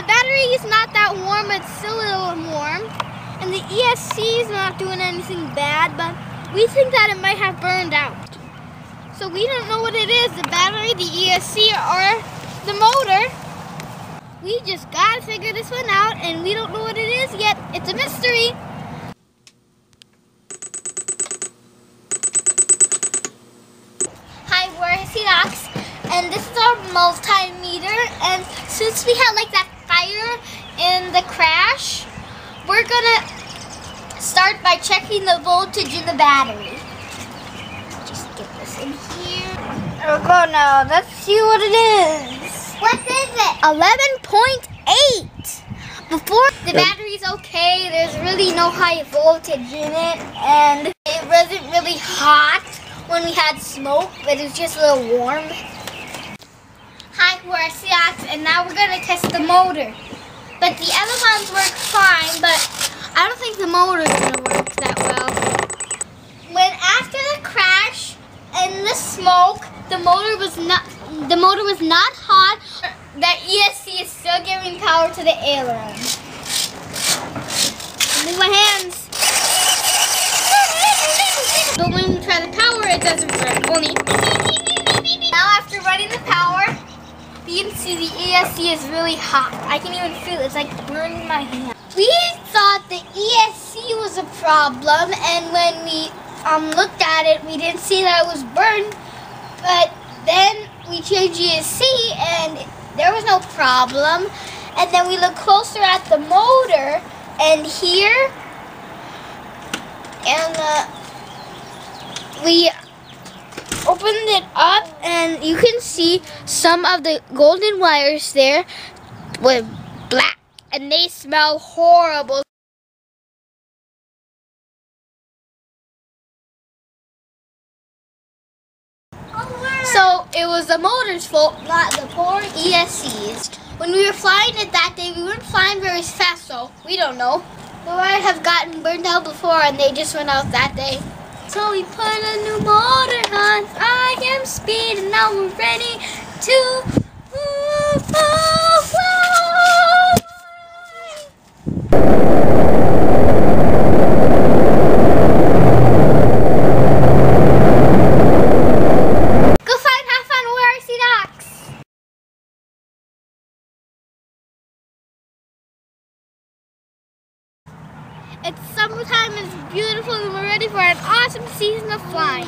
the battery is not that warm, but it's still a little warm. And the ESC is not doing anything bad, but we think that it might have burned out. So we don't know what it is, the battery, the ESC, or the motor. We just gotta figure this one out, and we don't know what it is yet. It's a mystery. Hi, we're RCDOX, and this is our multimeter. And since we had like that fire in the crash, we're gonna start by checking the voltage in the battery. Just get this in here. There we go now. Let's see what it is. What is it? 11.8. Before the battery's okay, there's really no high voltage in it, and it wasn't really hot when we had smoke, but it was just a little warm. Hi, we're RCDOX, and now we're gonna test the motor. But the other ones work fine, but I don't think the motor's gonna work that well. When after the crash and the smoke, the motor was not hot. That ESC is still giving power to the aileron. Move my hands. But when we try the power, it doesn't work. Only. Now after running the power, you can see the ESC is really hot. I can even feel it. It's like burning my hand. We thought the ESC was a problem, and when we looked at it, we didn't see that it was burned. But then we changed ESC, and there was no problem. And then we looked closer at the motor, and here, and we opened it up, and you can see some of the golden wires there were black, and they smell horrible. So it was the motor's fault, not the poor ESC's. When we were flying it that day, we weren't flying very fast, so we don't know. We might have gotten burned out before, and they just went out that day. So we put a new motor on I Am Speed, and now we're ready to It's summertime, it's beautiful, and we're ready for an awesome season of flying.